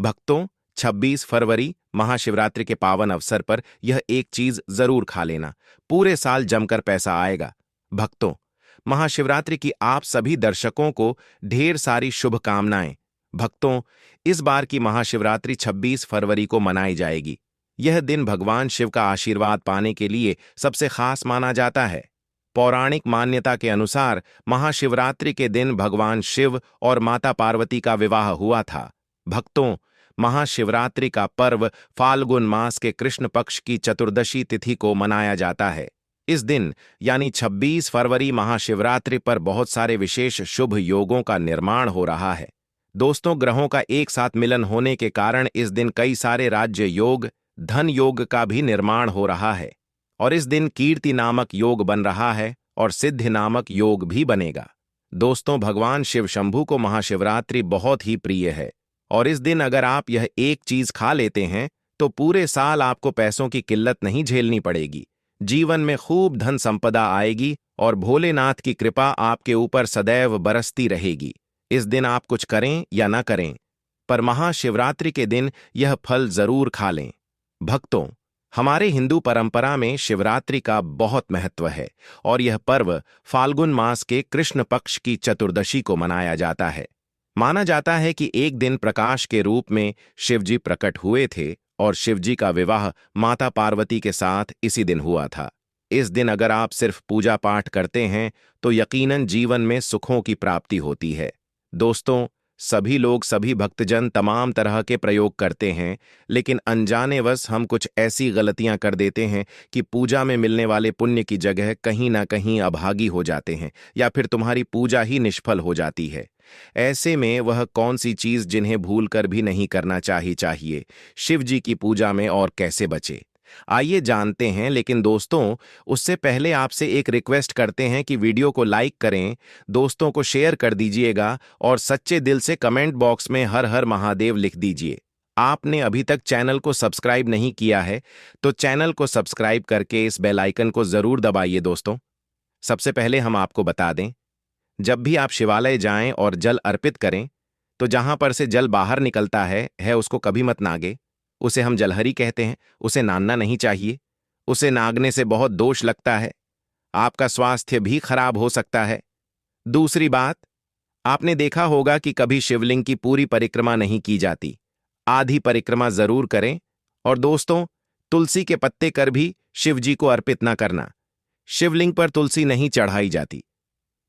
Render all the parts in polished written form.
भक्तों, 26 फरवरी महाशिवरात्रि के पावन अवसर पर यह एक चीज जरूर खा लेना, पूरे साल जमकर पैसा आएगा। भक्तों, महाशिवरात्रि की आप सभी दर्शकों को ढेर सारी शुभकामनाएं। भक्तों, इस बार की महाशिवरात्रि 26 फरवरी को मनाई जाएगी। यह दिन भगवान शिव का आशीर्वाद पाने के लिए सबसे खास माना जाता है। पौराणिक मान्यता के अनुसार महाशिवरात्रि के दिन भगवान शिव और माता पार्वती का विवाह हुआ था। भक्तों, महाशिवरात्रि का पर्व फाल्गुन मास के कृष्ण पक्ष की चतुर्दशी तिथि को मनाया जाता है। इस दिन यानी 26 फरवरी महाशिवरात्रि पर बहुत सारे विशेष शुभ योगों का निर्माण हो रहा है। दोस्तों, ग्रहों का एक साथ मिलन होने के कारण इस दिन कई सारे राज्य योग, धन योग का भी निर्माण हो रहा है और इस दिन कीर्ति नामक योग बन रहा है और सिद्धि नामक योग भी बनेगा। दोस्तों, भगवान शिव शंभू को महाशिवरात्रि बहुत ही प्रिय है और इस दिन अगर आप यह एक चीज खा लेते हैं तो पूरे साल आपको पैसों की किल्लत नहीं झेलनी पड़ेगी। जीवन में खूब धन संपदा आएगी और भोलेनाथ की कृपा आपके ऊपर सदैव बरसती रहेगी। इस दिन आप कुछ करें या ना करें, पर महाशिवरात्रि के दिन यह फल जरूर खा लें। भक्तों, हमारे हिंदू परंपरा में शिवरात्रि का बहुत महत्व है और यह पर्व फाल्गुन मास के कृष्ण पक्ष की चतुर्दशी को मनाया जाता है। माना जाता है कि एक दिन प्रकाश के रूप में शिवजी प्रकट हुए थे और शिवजी का विवाह माता पार्वती के साथ इसी दिन हुआ था। इस दिन अगर आप सिर्फ पूजा पाठ करते हैं तो यकीनन जीवन में सुखों की प्राप्ति होती है। दोस्तों, सभी लोग, सभी भक्तजन तमाम तरह के प्रयोग करते हैं, लेकिन अनजानेवश हम कुछ ऐसी गलतियां कर देते हैं कि पूजा में मिलने वाले पुण्य की जगह कहीं ना कहीं अभागी हो जाते हैं या फिर तुम्हारी पूजा ही निष्फल हो जाती है। ऐसे में वह कौन सी चीज जिन्हें भूलकर भी नहीं करना चाहिए शिव जी की पूजा में और कैसे बचे, आइए जानते हैं। लेकिन दोस्तों, उससे पहले आपसे एक रिक्वेस्ट करते हैं कि वीडियो को लाइक करें, दोस्तों को शेयर कर दीजिएगा और सच्चे दिल से कमेंट बॉक्स में हर हर महादेव लिख दीजिए। आपने अभी तक चैनल को सब्सक्राइब नहीं किया है तो चैनल को सब्सक्राइब करके इस बेल आइकन को जरूर दबाइए। दोस्तों, सबसे पहले हम आपको बता दें, जब भी आप शिवालय जाएं और जल अर्पित करें तो जहां पर से जल बाहर निकलता है उसको कभी मत नागे। उसे हम जलहरी कहते हैं, उसे नागना नहीं चाहिए। उसे नागने से बहुत दोष लगता है, आपका स्वास्थ्य भी खराब हो सकता है। दूसरी बात, आपने देखा होगा कि कभी शिवलिंग की पूरी परिक्रमा नहीं की जाती, आधी परिक्रमा जरूर करें। और दोस्तों, तुलसी के पत्ते कर भी शिव जी को अर्पित ना करना। शिवलिंग पर तुलसी नहीं चढ़ाई जाती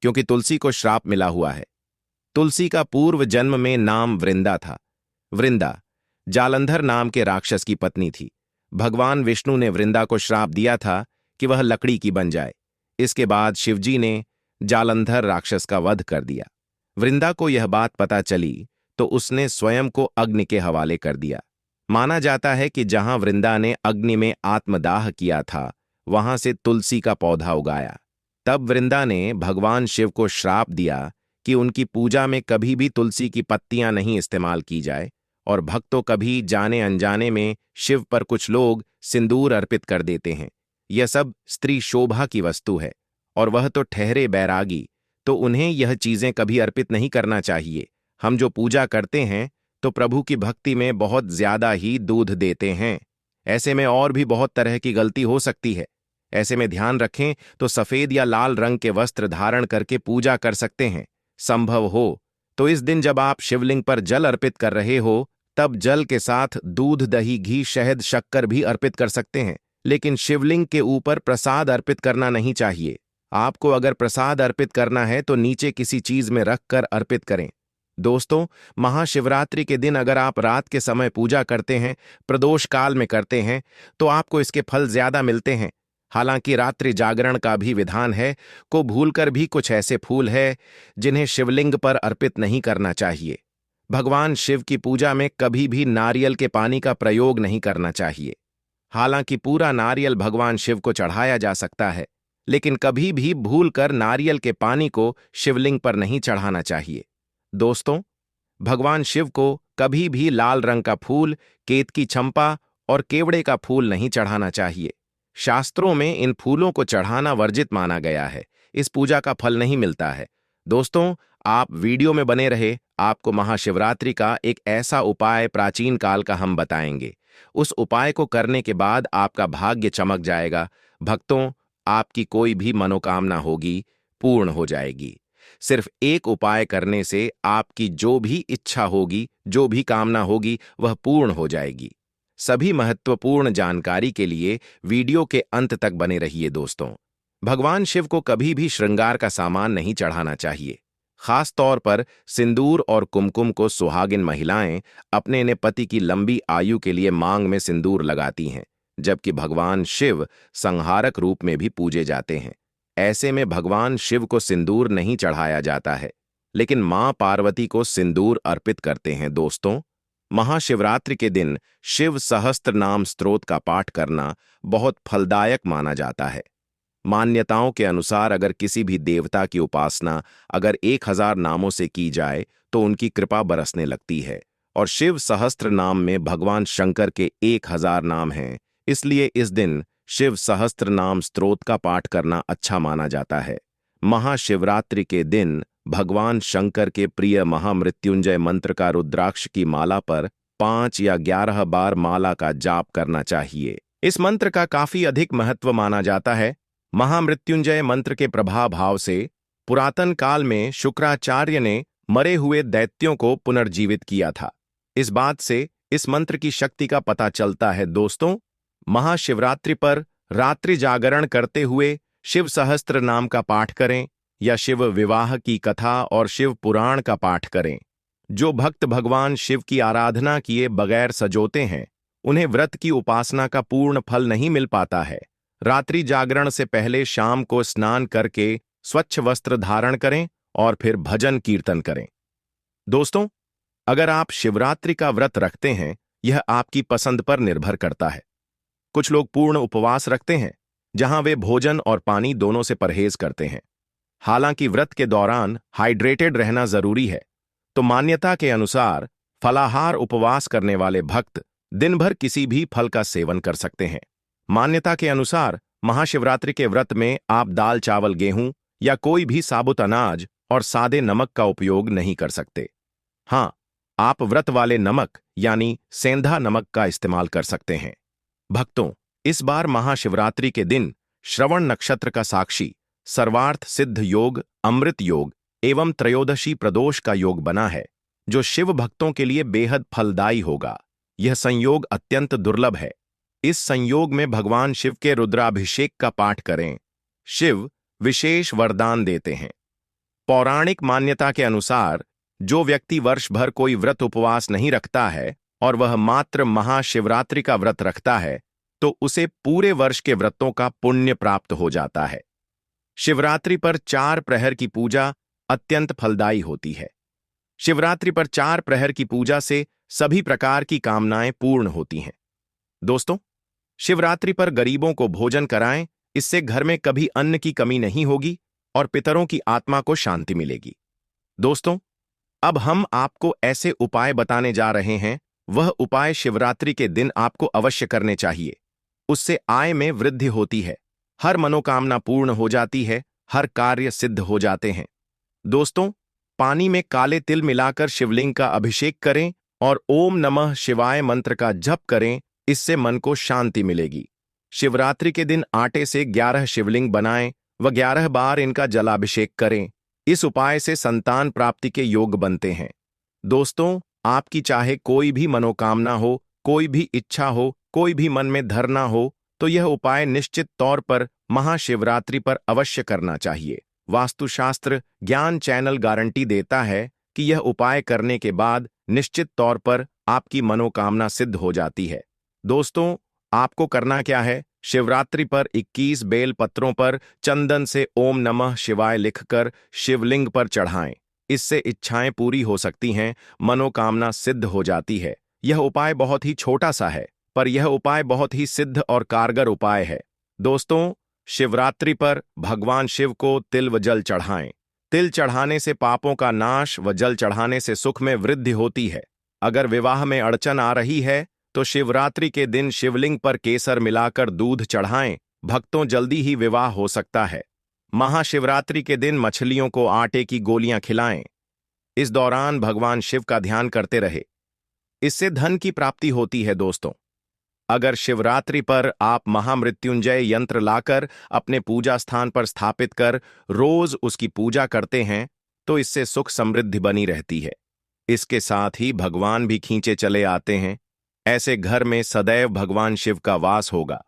क्योंकि तुलसी को श्राप मिला हुआ है। तुलसी का पूर्व जन्म में नाम वृंदा था। वृंदा जालंधर नाम के राक्षस की पत्नी थी। भगवान विष्णु ने वृंदा को श्राप दिया था कि वह लकड़ी की बन जाए। इसके बाद शिवजी ने जालंधर राक्षस का वध कर दिया। वृंदा को यह बात पता चली तो उसने स्वयं को अग्नि के हवाले कर दिया। माना जाता है कि जहां वृंदा ने अग्नि में आत्मदाह किया था वहां से तुलसी का पौधा उगाया। तब वृंदा ने भगवान शिव को श्राप दिया कि उनकी पूजा में कभी भी तुलसी की पत्तियां नहीं इस्तेमाल की जाए और भक्तों कभी जाने अनजाने में शिव पर कुछ लोग सिंदूर अर्पित कर देते हैं। यह सब स्त्री शोभा की वस्तु है और वह तो ठहरे बैरागी, तो उन्हें यह चीजें कभी अर्पित नहीं करना चाहिए। हम जो पूजा करते हैं तो प्रभु की भक्ति में बहुत ज्यादा ही दूध देते हैं। ऐसे में और भी बहुत तरह की गलती हो सकती है। ऐसे में ध्यान रखें तो सफेद या लाल रंग के वस्त्र धारण करके पूजा कर सकते हैं। संभव हो तो इस दिन जब आप शिवलिंग पर जल अर्पित कर रहे हो तब जल के साथ दूध, दही, घी, शहद, शक्कर भी अर्पित कर सकते हैं, लेकिन शिवलिंग के ऊपर प्रसाद अर्पित करना नहीं चाहिए। आपको अगर प्रसाद अर्पित करना है तो नीचे किसी चीज में रखकर अर्पित करें। दोस्तों, महाशिवरात्रि के दिन अगर आप रात के समय पूजा करते हैं, प्रदोष काल में करते हैं, तो आपको इसके फल ज्यादा मिलते हैं। हालांकि रात्रि जागरण का भी विधान है, को भूलकर भी कुछ ऐसे फूल है जिन्हें शिवलिंग पर अर्पित नहीं करना चाहिए। भगवान शिव की पूजा में कभी भी नारियल के पानी का प्रयोग नहीं करना चाहिए। हालांकि पूरा नारियल भगवान शिव को चढ़ाया जा सकता है, लेकिन कभी भी भूलकर नारियल के पानी को शिवलिंग पर नहीं चढ़ाना चाहिए। दोस्तों, भगवान शिव को कभी भी लाल रंग का फूल, केतकी चंपा और केवड़े का फूल नहीं चढ़ाना चाहिए। शास्त्रों में इन फूलों को चढ़ाना वर्जित माना गया है। इस पूजा का फल नहीं मिलता है। दोस्तों, आप वीडियो में बने रहे, आपको महाशिवरात्रि का एक ऐसा उपाय प्राचीन काल का हम बताएंगे। उस उपाय को करने के बाद आपका भाग्य चमक जाएगा। भक्तों, आपकी कोई भी मनोकामना होगी पूर्ण हो जाएगी। सिर्फ एक उपाय करने से आपकी जो भी इच्छा होगी, जो भी कामना होगी, वह पूर्ण हो जाएगी। सभी महत्वपूर्ण जानकारी के लिए वीडियो के अंत तक बने रहिए दोस्तों। भगवान शिव को कभी भी श्रृंगार का सामान नहीं चढ़ाना चाहिए। खास तौर पर सिंदूर और कुमकुम को सुहागिन महिलाएं अपने ने पति की लंबी आयु के लिए मांग में सिंदूर लगाती हैं, जबकि भगवान शिव संहारक रूप में भी पूजे जाते हैं। ऐसे में भगवान शिव को सिंदूर नहीं चढ़ाया जाता है, लेकिन मां पार्वती को सिंदूर अर्पित करते हैं दोस्तों। महाशिवरात्रि के दिन शिव सहस्त्र नाम स्तोत्र का पाठ करना बहुत फलदायक माना जाता है। मान्यताओं के अनुसार अगर किसी भी देवता की उपासना अगर 1000 नामों से की जाए तो उनकी कृपा बरसने लगती है, और शिव सहस्त्र नाम में भगवान शंकर के 1000 नाम हैं। इसलिए इस दिन शिव सहस्त्र नाम स्तोत्र का पाठ करना अच्छा माना जाता है। महाशिवरात्रि के दिन भगवान शंकर के प्रिय महामृत्युंजय मंत्र का रुद्राक्ष की माला पर 5 या 11 बार माला का जाप करना चाहिए। इस मंत्र का काफी अधिक महत्व माना जाता है। महामृत्युंजय मंत्र के प्रभाव भाव से पुरातन काल में शुक्राचार्य ने मरे हुए दैत्यों को पुनर्जीवित किया था। इस बात से इस मंत्र की शक्ति का पता चलता है दोस्तों। महाशिवरात्रि पर रात्रि जागरण करते हुए शिव सहस्त्र नाम का पाठ करें या शिव विवाह की कथा और शिव पुराण का पाठ करें। जो भक्त भगवान शिव की आराधना किए बगैर सजोते हैं, उन्हें व्रत की उपासना का पूर्ण फल नहीं मिल पाता है। रात्रि जागरण से पहले शाम को स्नान करके स्वच्छ वस्त्र धारण करें और फिर भजन कीर्तन करें। दोस्तों, अगर आप शिवरात्रि का व्रत रखते हैं, यह आपकी पसंद पर निर्भर करता है। कुछ लोग पूर्ण उपवास रखते हैं, जहां वे भोजन और पानी दोनों से परहेज करते हैं। हालांकि व्रत के दौरान हाइड्रेटेड रहना जरूरी है, तो मान्यता के अनुसार फलाहार उपवास करने वाले भक्त दिन भर किसी भी फल का सेवन कर सकते हैं। मान्यता के अनुसार महाशिवरात्रि के व्रत में आप दाल चावल गेहूं या कोई भी साबुत अनाज और सादे नमक का उपयोग नहीं कर सकते। हां, आप व्रत वाले नमक यानी सेंधा नमक का इस्तेमाल कर सकते हैं। भक्तों, इस बार महाशिवरात्रि के दिन श्रवण नक्षत्र का साक्षी सर्वार्थ सिद्ध योग, अमृत योग एवं त्रयोदशी प्रदोष का योग बना है, जो शिव भक्तों के लिए बेहद फलदायी होगा। यह संयोग अत्यंत दुर्लभ है। इस संयोग में भगवान शिव के रुद्राभिषेक का पाठ करें। शिव विशेष वरदान देते हैं। पौराणिक मान्यता के अनुसार जो व्यक्ति वर्ष भर कोई व्रत उपवास नहीं रखता है और वह मात्र महाशिवरात्रि का व्रत रखता है, तो उसे पूरे वर्ष के व्रतों का पुण्य प्राप्त हो जाता है। शिवरात्रि पर 4 प्रहर की पूजा अत्यंत फलदायी होती है। शिवरात्रि पर 4 प्रहर की पूजा से सभी प्रकार की कामनाएं पूर्ण होती हैं। दोस्तों, शिवरात्रि पर गरीबों को भोजन कराएं, इससे घर में कभी अन्न की कमी नहीं होगी और पितरों की आत्मा को शांति मिलेगी। दोस्तों, अब हम आपको ऐसे उपाय बताने जा रहे हैं। वह उपाय शिवरात्रि के दिन आपको अवश्य करने चाहिए। उससे आय में वृद्धि होती है, हर मनोकामना पूर्ण हो जाती है, हर कार्य सिद्ध हो जाते हैं। दोस्तों, पानी में काले तिल मिलाकर शिवलिंग का अभिषेक करें और ओम नमः शिवाय मंत्र का जप करें। इससे मन को शांति मिलेगी। शिवरात्रि के दिन आटे से 11 शिवलिंग बनाएं व 11 बार इनका जलाभिषेक करें। इस उपाय से संतान प्राप्ति के योग बनते हैं। दोस्तों, आपकी चाहे कोई भी मनोकामना हो, कोई भी इच्छा हो, कोई भी मन में धरना हो, तो यह उपाय निश्चित तौर पर महाशिवरात्रि पर अवश्य करना चाहिए। वास्तुशास्त्र ज्ञान चैनल गारंटी देता है कि यह उपाय करने के बाद निश्चित तौर पर आपकी मनोकामना सिद्ध हो जाती है। दोस्तों, आपको करना क्या है? शिवरात्रि पर 21 बेल पत्रों पर चंदन से ओम नमः शिवाय लिखकर शिवलिंग पर चढ़ाएं। इससे इच्छाएं पूरी हो सकती हैं, मनोकामना सिद्ध हो जाती है। यह उपाय बहुत ही छोटा सा है, पर यह उपाय बहुत ही सिद्ध और कारगर उपाय है। दोस्तों, शिवरात्रि पर भगवान शिव को तिल व जल चढ़ाएं। तिल चढ़ाने से पापों का नाश व जल चढ़ाने से सुख में वृद्धि होती है। अगर विवाह में अड़चन आ रही है तो शिवरात्रि के दिन शिवलिंग पर केसर मिलाकर दूध चढ़ाएं। भक्तों, जल्दी ही विवाह हो सकता है। महाशिवरात्रि के दिन मछलियों को आटे की गोलियां खिलाएं। इस दौरान भगवान शिव का ध्यान करते रहे। इससे धन की प्राप्ति होती है दोस्तों। अगर शिवरात्रि पर आप महामृत्युंजय यंत्र लाकर अपने पूजा स्थान पर स्थापित कर रोज उसकी पूजा करते हैं तो इससे सुख समृद्धि बनी रहती है। इसके साथ ही भगवान भी खींचे चले आते हैं। ऐसे घर में सदैव भगवान शिव का वास होगा।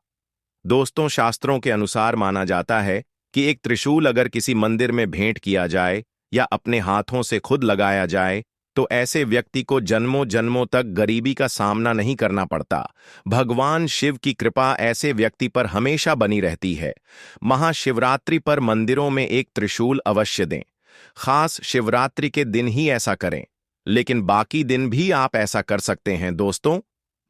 दोस्तों, शास्त्रों के अनुसार माना जाता है कि एक त्रिशूल अगर किसी मंदिर में भेंट किया जाए या अपने हाथों से खुद लगाया जाए तो ऐसे व्यक्ति को जन्मों जन्मों तक गरीबी का सामना नहीं करना पड़ता। भगवान शिव की कृपा ऐसे व्यक्ति पर हमेशा बनी रहती है। महाशिवरात्रि पर मंदिरों में एक त्रिशूल अवश्य दें। खास शिवरात्रि के दिन ही ऐसा करें, लेकिन बाकी दिन भी आप ऐसा कर सकते हैं। दोस्तों,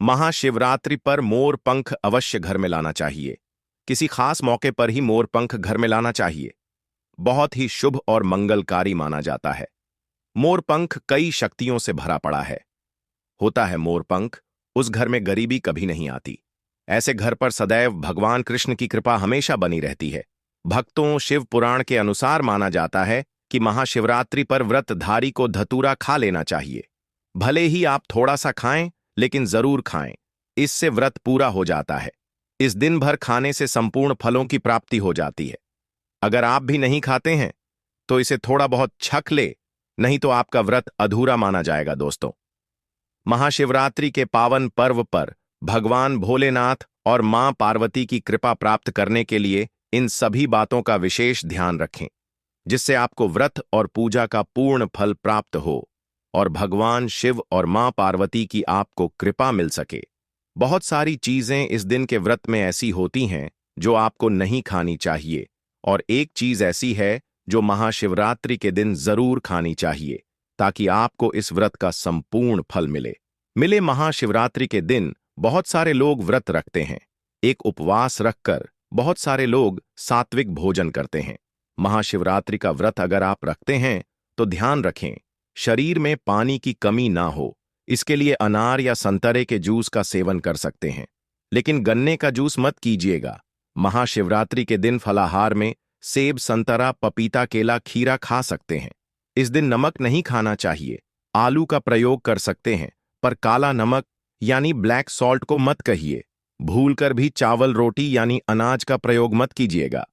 महाशिवरात्रि पर मोर पंख अवश्य घर में लाना चाहिए। किसी खास मौके पर ही मोर पंख घर में लाना चाहिए। बहुत ही शुभ और मंगलकारी माना जाता है। मोर पंख कई शक्तियों से भरा पड़ा है। होता है मोर पंख, उस घर में गरीबी कभी नहीं आती। ऐसे घर पर सदैव भगवान कृष्ण की कृपा हमेशा बनी रहती है। भक्तों, शिव पुराण के अनुसार माना जाता है कि महाशिवरात्रि पर व्रतधारी को धतूरा खा लेना चाहिए। भले ही आप थोड़ा सा खाएं, लेकिन जरूर खाएं। इससे व्रत पूरा हो जाता है। इस दिन भर खाने से संपूर्ण फलों की प्राप्ति हो जाती है। अगर आप भी नहीं खाते हैं तो इसे थोड़ा बहुत छक ले, नहीं तो आपका व्रत अधूरा माना जाएगा। दोस्तों, महाशिवरात्रि के पावन पर्व पर भगवान भोलेनाथ और मां पार्वती की कृपा प्राप्त करने के लिए इन सभी बातों का विशेष ध्यान रखें, जिससे आपको व्रत और पूजा का पूर्ण फल प्राप्त हो और भगवान शिव और मां पार्वती की आपको कृपा मिल सके। बहुत सारी चीजें इस दिन के व्रत में ऐसी होती हैं जो आपको नहीं खानी चाहिए, और एक चीज ऐसी है जो महाशिवरात्रि के दिन जरूर खानी चाहिए, ताकि आपको इस व्रत का संपूर्ण फल मिले। महाशिवरात्रि के दिन बहुत सारे लोग व्रत रखते हैं। एक उपवास रखकर बहुत सारे लोग सात्विक भोजन करते हैं। महाशिवरात्रि का व्रत अगर आप रखते हैं तो ध्यान रखें, शरीर में पानी की कमी ना हो। इसके लिए अनार या संतरे के जूस का सेवन कर सकते हैं, लेकिन गन्ने का जूस मत कीजिएगा। महाशिवरात्रि के दिन फलाहार में सेब, संतरा, पपीता, केला, खीरा खा सकते हैं। इस दिन नमक नहीं खाना चाहिए। आलू का प्रयोग कर सकते हैं, पर काला नमक यानी ब्लैक सॉल्ट को मत कहिए। भूलकर भी चावल रोटी यानी अनाज का प्रयोग मत कीजिएगा।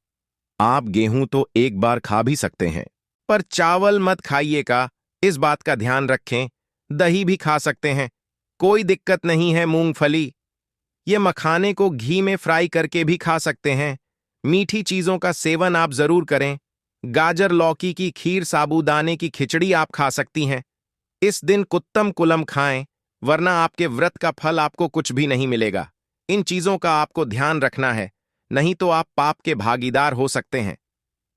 आप गेहूं तो एक बार खा भी सकते हैं, पर चावल मत खाइएगा। इस बात का ध्यान रखें। दही भी खा सकते हैं, कोई दिक्कत नहीं है। मूंगफली, ये मखाने को घी में फ्राई करके भी खा सकते हैं। मीठी चीजों का सेवन आप जरूर करें। गाजर, लौकी की खीर, साबूदाने की खिचड़ी आप खा सकती हैं। इस दिन कुत्तम कुलम खाएं, वरना आपके व्रत का फल आपको कुछ भी नहीं मिलेगा। इन चीजों का आपको ध्यान रखना है, नहीं तो आप पाप के भागीदार हो सकते हैं।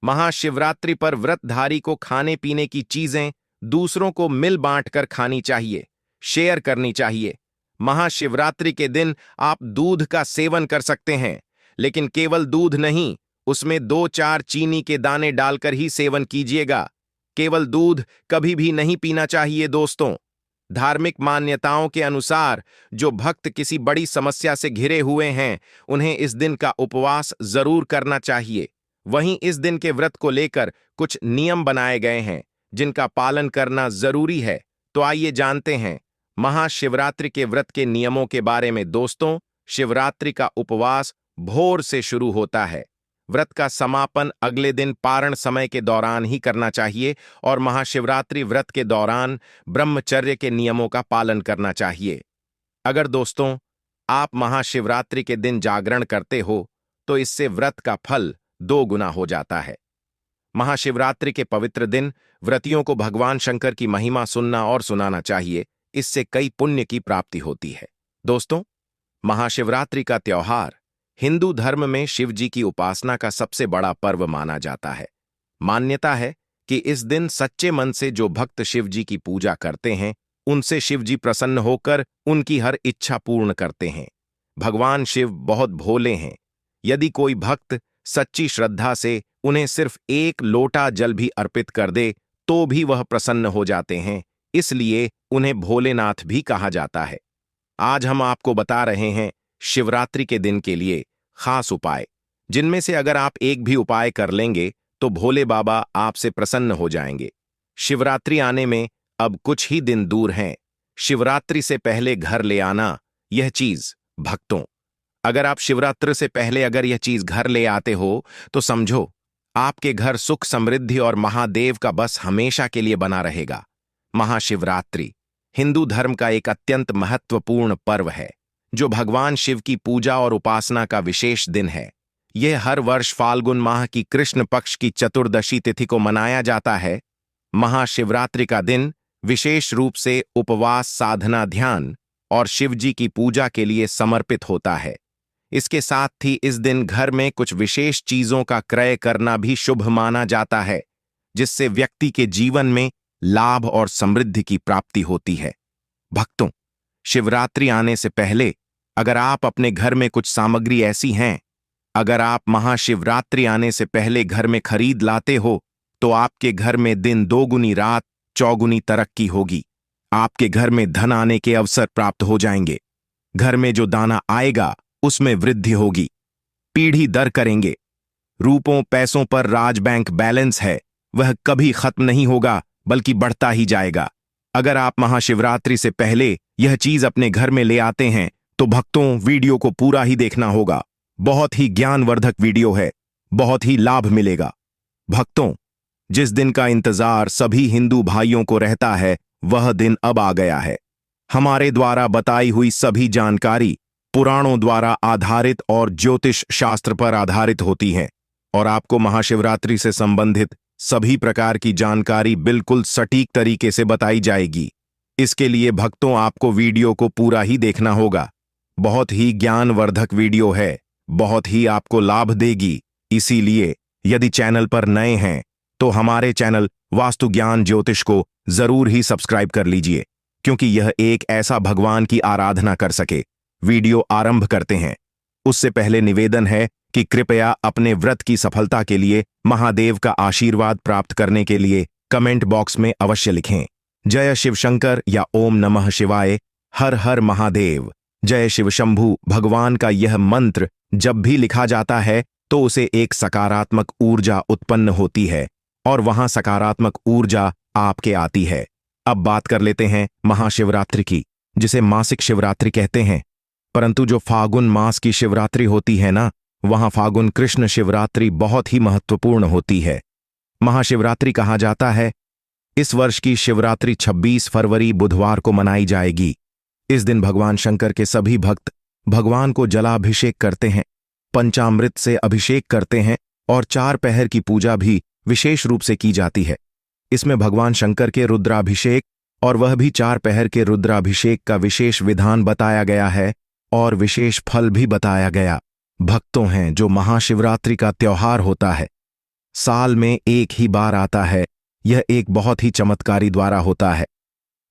महाशिवरात्रि पर व्रतधारी को खाने पीने की चीजें दूसरों को मिल बांट कर खानी चाहिए, शेयर करनी चाहिए। महाशिवरात्रि के दिन आप दूध का सेवन कर सकते हैं, लेकिन केवल दूध नहीं, उसमें 2-4 चीनी के दाने डालकर ही सेवन कीजिएगा। केवल दूध कभी भी नहीं पीना चाहिए। दोस्तों, धार्मिक मान्यताओं के अनुसार जो भक्त किसी बड़ी समस्या से घिरे हुए हैं, उन्हें इस दिन का उपवास जरूर करना चाहिए। वहीं इस दिन के व्रत को लेकर कुछ नियम बनाए गए हैं, जिनका पालन करना जरूरी है। तो आइए जानते हैं महाशिवरात्रि के व्रत के नियमों के बारे में। दोस्तों, शिवरात्रि का उपवास भोर से शुरू होता है। व्रत का समापन अगले दिन पारण समय के दौरान ही करना चाहिए, और महाशिवरात्रि व्रत के दौरान ब्रह्मचर्य के नियमों का पालन करना चाहिए। अगर दोस्तों आप महाशिवरात्रि के दिन जागरण करते हो तो इससे व्रत का फल 2 गुना हो जाता है। महाशिवरात्रि के पवित्र दिन व्रतियों को भगवान शंकर की महिमा सुनना और सुनाना चाहिए। इससे कई पुण्य की प्राप्ति होती है। दोस्तों, महाशिवरात्रि का त्योहार हिंदू धर्म में शिव जी की उपासना का सबसे बड़ा पर्व माना जाता है। मान्यता है कि इस दिन सच्चे मन से जो भक्त शिव जी की पूजा करते हैं, उनसे शिव जी प्रसन्न होकर उनकी हर इच्छा पूर्ण करते हैं। भगवान शिव बहुत भोले हैं। यदि कोई भक्त सच्ची श्रद्धा से उन्हें सिर्फ 1 लोटा जल भी अर्पित कर दे तो भी वह प्रसन्न हो जाते हैं। इसलिए उन्हें भोलेनाथ भी कहा जाता है। आज हम आपको बता रहे हैं शिवरात्रि के दिन के लिए खास उपाय, जिनमें से अगर आप एक भी उपाय कर लेंगे तो भोले बाबा आपसे प्रसन्न हो जाएंगे। शिवरात्रि आने में अब कुछ ही दिन दूर हैं। शिवरात्रि से पहले घर ले आना यह चीज भक्तों, अगर आप शिवरात्रि से पहले अगर यह चीज घर ले आते हो तो समझो आपके घर सुख समृद्धि और महादेव का बस हमेशा के लिए बना रहेगा। महाशिवरात्रि हिंदू धर्म का एक अत्यंत महत्वपूर्ण पर्व है जो भगवान शिव की पूजा और उपासना का विशेष दिन है। यह हर वर्ष फाल्गुन माह की कृष्ण पक्ष की चतुर्दशी तिथि को मनाया जाता है। महाशिवरात्रि का दिन विशेष रूप से उपवास, साधना, ध्यान और शिवजी की पूजा के लिए समर्पित होता है। इसके साथ ही इस दिन घर में कुछ विशेष चीजों का क्रय करना भी शुभ माना जाता है, जिससे व्यक्ति के जीवन में लाभ और समृद्धि की प्राप्ति होती है। भक्तों, शिवरात्रि आने से पहले अगर आप अपने घर में कुछ सामग्री ऐसी हैं, अगर आप महाशिवरात्रि आने से पहले घर में खरीद लाते हो तो आपके घर में दिन दोगुनी रात चौगुनी तरक्की होगी। आपके घर में धन आने के अवसर प्राप्त हो जाएंगे। घर में जो दाना आएगा उसमें वृद्धि होगी। पीढ़ी दर करेंगे। रूपों पैसों पर राज बैंक बैलेंस है, वह कभी खत्म नहीं होगा बल्कि बढ़ता ही जाएगा। अगर आप महाशिवरात्रि से पहले यह चीज अपने घर में ले आते हैं तो भक्तों, वीडियो को पूरा ही देखना होगा। बहुत ही ज्ञानवर्धक वीडियो है, बहुत ही लाभ मिलेगा। भक्तों, जिस दिन का इंतजार सभी हिंदू भाइयों को रहता है वह दिन अब आ गया है। हमारे द्वारा बताई हुई सभी जानकारी पुराणों द्वारा आधारित और ज्योतिष शास्त्र पर आधारित होती है और आपको महाशिवरात्रि से संबंधित सभी प्रकार की जानकारी बिल्कुल सटीक तरीके से बताई जाएगी। इसके लिए भक्तों आपको वीडियो को पूरा ही देखना होगा। बहुत ही ज्ञानवर्धक वीडियो है, बहुत ही आपको लाभ देगी। इसीलिए यदि चैनल पर नए हैं तो हमारे चैनल वास्तु ज्ञान ज्योतिष को जरूर ही सब्सक्राइब कर लीजिए, क्योंकि यह एक ऐसा भगवान की आराधना कर सके। वीडियो आरंभ करते हैं उससे पहले निवेदन है कि कृपया अपने व्रत की सफलता के लिए महादेव का आशीर्वाद प्राप्त करने के लिए कमेंट बॉक्स में अवश्य लिखें जय शिव शंकर या ओम नमः शिवाय, हर हर महादेव, जय शिव शंभू। भगवान का यह मंत्र जब भी लिखा जाता है तो उसे एक सकारात्मक ऊर्जा उत्पन्न होती है और वहां सकारात्मक ऊर्जा आपके आती है। अब बात कर लेते हैं महाशिवरात्रि की, जिसे मासिक शिवरात्रि कहते हैं। परंतु जो फागुन मास की शिवरात्रि होती है ना, वहां फागुन कृष्ण शिवरात्रि बहुत ही महत्वपूर्ण होती है। महाशिवरात्रि कहा जाता है। इस वर्ष की शिवरात्रि 26 फरवरी बुधवार को मनाई जाएगी। इस दिन भगवान शंकर के सभी भक्त भगवान को जलाभिषेक करते हैं, पंचामृत से अभिषेक करते हैं और 4 पहर की पूजा भी विशेष रूप से की जाती है। इसमें भगवान शंकर के रुद्राभिषेक और वह भी 4 पहर के रुद्राभिषेक का विशेष विधान बताया गया है और विशेष फल भी बताया गया। भक्तों हैं जो महाशिवरात्रि का त्योहार होता है, साल में एक ही बार आता है। यह एक बहुत ही चमत्कारी द्वारा होता है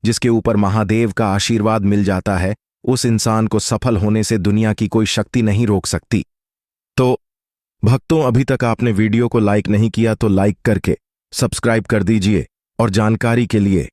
जिसके ऊपर महादेव का आशीर्वाद मिल जाता है। उस इंसान को सफल होने से दुनिया की कोई शक्ति नहीं रोक सकती। तो भक्तों, अभी तक आपने वीडियो को लाइक नहीं किया तो लाइक करके सब्सक्राइब कर दीजिए और जानकारी के लिए